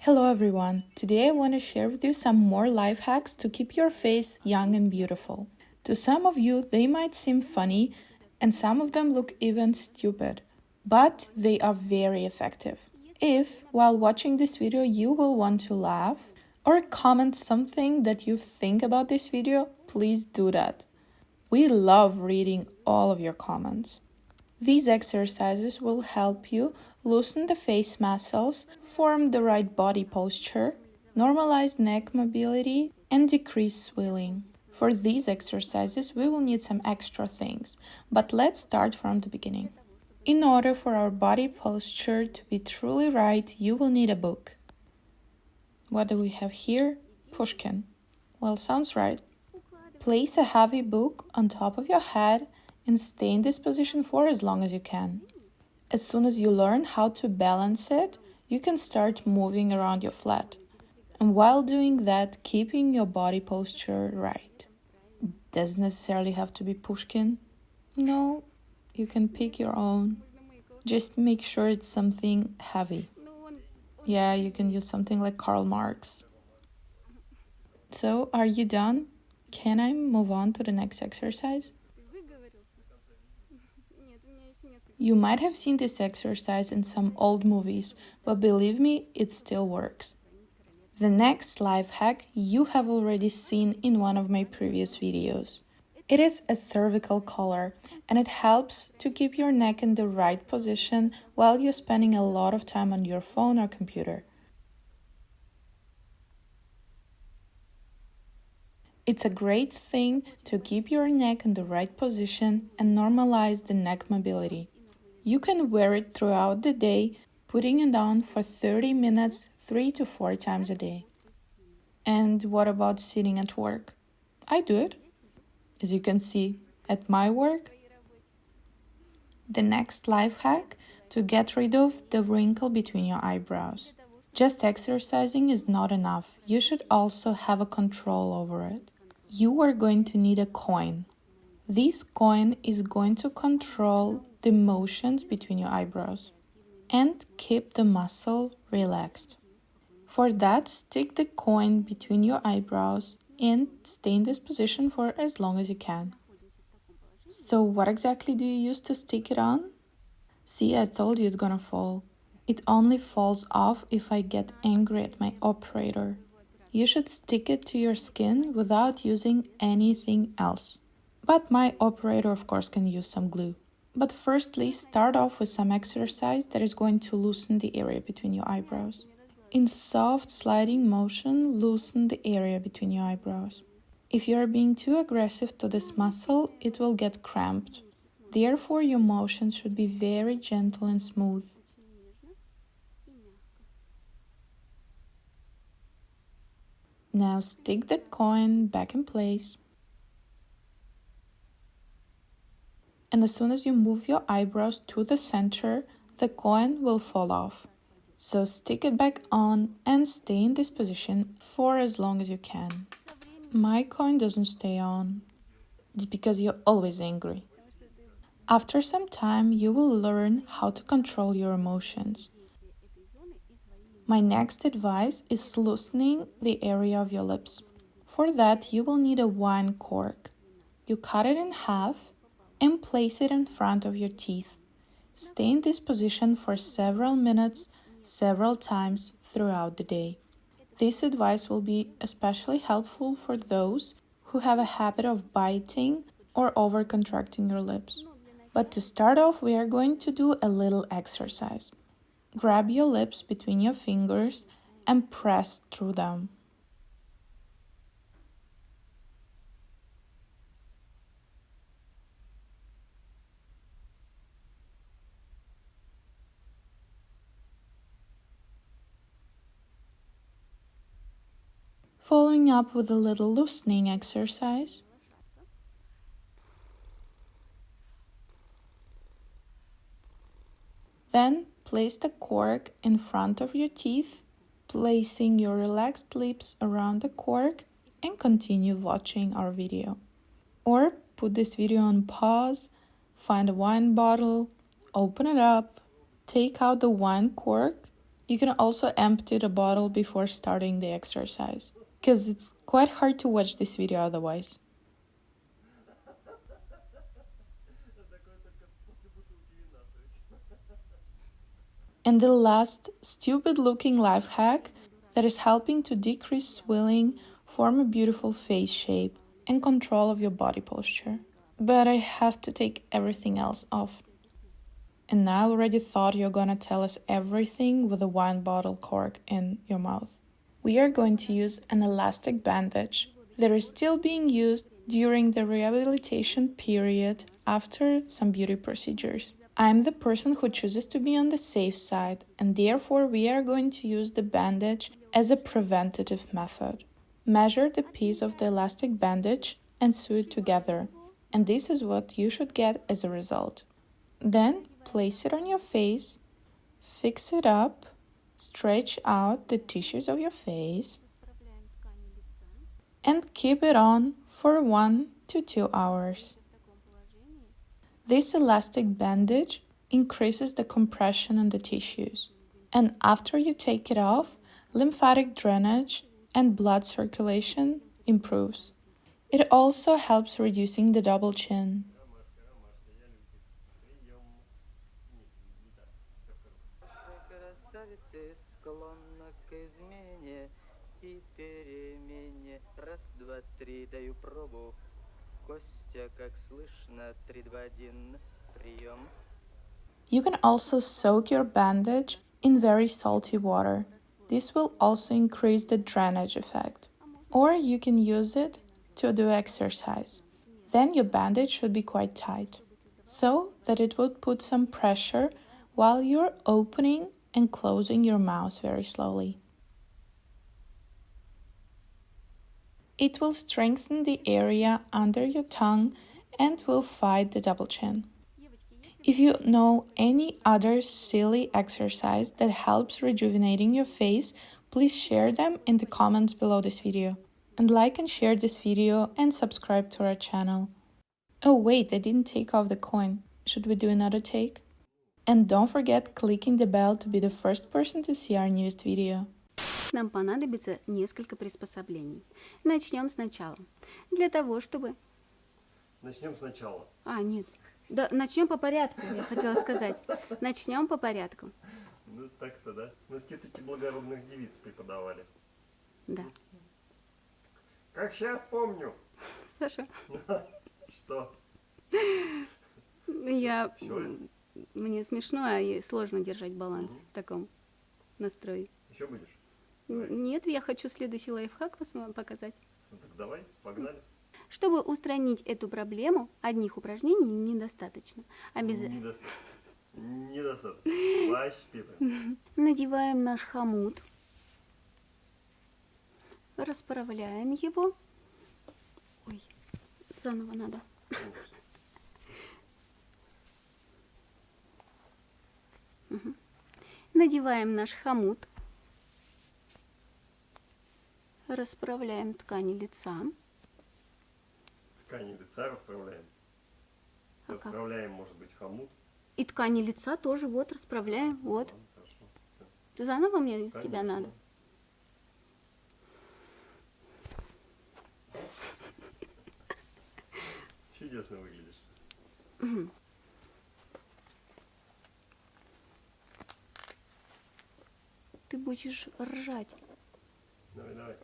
Hello everyone! Today I want to share with you some more life hacks to keep your face young and beautiful. To some of you, they might seem funny and some of them look even stupid, but they are very effective. If, while watching this video, you will want to laugh or comment something that you think about this video, please do that. We love reading all of your comments. These exercises will help you loosen the face muscles, form the right body posture, normalize neck mobility, and decrease swelling. For these exercises, we will need some extra things, but let's start from the beginning. In order for our body posture to be truly right, you will need a book. What do we have here? Pushkin. Well, sounds right. Place a heavy book on top of your head and stay in this position for as long as you can. As soon as you learn how to balance it, you can start moving around your flat. And while doing that, keeping your body posture right. Doesn't necessarily have to be Pushkin. No, you can pick your own. Just make sure it's something heavy. Yeah, you can use something like Karl Marx. So, are you done? Can I move on to the next exercise? You might have seen this exercise in some old movies, but believe me, it still works. The next life hack you have already seen in one of my previous videos. It is a cervical collar, and it helps to keep your neck in the right position while you're spending a lot of time on your phone or computer. It's a great thing to keep your neck in the right position and normalize the neck mobility. You can wear it throughout the day, putting it on for 30 minutes 3 to 4 times a day. And what about sitting at work? I do it, as you can see, at my work. The next life hack to get rid of the wrinkle between your eyebrows. Just exercising is not enough. You should also have a control over it. You are going to need a coin. This coin is going to control the motions between your eyebrows and keep the muscle relaxed. For that, stick the coin between your eyebrows and stay in this position for as long as you can. So what exactly do you use to stick it on? See, I told you it's gonna fall. It only falls off if I get angry at my operator. You should stick it to your skin without using anything else. But my operator, of course, can use some glue. But firstly, start off with some exercise that is going to loosen the area between your eyebrows. In soft sliding motion, loosen the area between your eyebrows. If you are being too aggressive to this muscle, it will get cramped. Therefore, your motions should be very gentle and smooth. Now stick the coin back in place. And as soon as you move your eyebrows to the center, the coin will fall off. So stick it back on and stay in this position for as long as you can. My coin doesn't stay on. It's because you're always angry. After some time, you will learn how to control your emotions. My next advice is loosening the area of your lips. For that, you will need a wine cork. You cut it in half and place it in front of your teeth. Stay in this position for several minutes, several times throughout the day. This advice will be especially helpful for those who have a habit of biting or over-contracting your lips. But to start off, we are going to do a little exercise. Grab your lips between your fingers and press through them. Following up with a little loosening exercise. Then place the cork in front of your teeth, placing your relaxed lips around the cork, and continue watching our video. Or put this video on pause, find a wine bottle, open it up, take out the wine cork, You can also empty the bottle before starting the exercise, because it's quite hard to watch this video otherwise. And the last stupid-looking life hack that is helping to decrease swelling, form a beautiful face shape, and control of your body posture. But I have to take everything else off. And I already thought you're gonna tell us everything with a wine bottle cork in your mouth. We are going to use an elastic bandage that is still being used during the rehabilitation period after some beauty procedures. I'm the person who chooses to be on the safe side, and therefore we are going to use the bandage as a preventative method. Measure the piece of the elastic bandage and sew it together, and this is what you should get as a result. Then place it on your face, fix it up, stretch out the tissues of your face, and keep it on for 1 to 2 hours. This elastic bandage increases the compression on the tissues, and after you take it off, lymphatic drainage and blood circulation improves. It also helps reducing the double chin. You can also soak your bandage in very salty water. This will also increase the drainage effect. Or you can use it to do exercise. Then your bandage should be quite tight, so that it will put some pressure while you're opening and closing your mouth very slowly. It will strengthen the area under your tongue and will fight the double chin. If you know any other silly exercise that helps rejuvenating your face, please share them in the comments below this video. And like and share this video and subscribe to our channel. Oh wait, I didn't take off the coin. Should we do another take? And don't forget clicking the bell to be the first person to see our newest video. Нам понадобится несколько приспособлений. Начнем сначала. Для того, чтобы... Начнем сначала. Нет. Да, начнем по порядку, я хотела сказать. Начнем по порядку. Ну, так-то, да? В институте благородных девиц преподавали. Да. Как сейчас помню. Саша. Что? Мне смешно, и сложно держать баланс в таком настрое. Еще будешь? Нет, я хочу следующий лайфхак показать. Ну так давай, погнали. Чтобы устранить эту проблему, одних упражнений недостаточно. Недостаточно. Вообще. Надеваем наш хомут. Расправляем его. Ой, заново надо. Угу. Надеваем наш хомут. Расправляем ткани лица. Ткани лица расправляем. Расправляем, может быть, хомут. И ткани лица тоже вот расправляем. Вот. Хорошо. Все. Заново мне из тебя надо. Чудесно выглядишь. Угу. Ты будешь ржать. Давай, давай.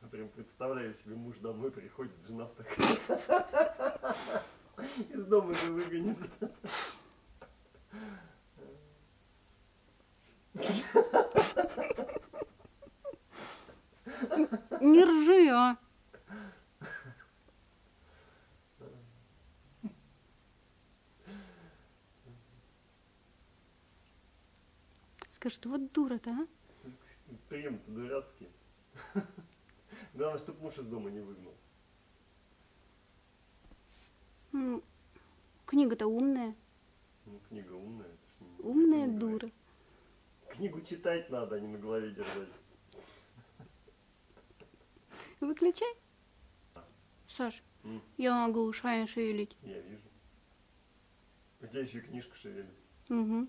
Прям представляю себе, муж домой приходит, жена в такая из дома же выгонит. Не ржи, а! Скажи, ты вот дура-то, а? Прием-то дурацкий. Главное, чтобы муж из дома не выгнал. Книга-то умная. книга умная. Это ж Умная не дура. Книгу читать надо, а не на голове держать. Выключай. Саш, я могу ушами шевелить. Я вижу. У тебя еще и книжка шевелится. Угу.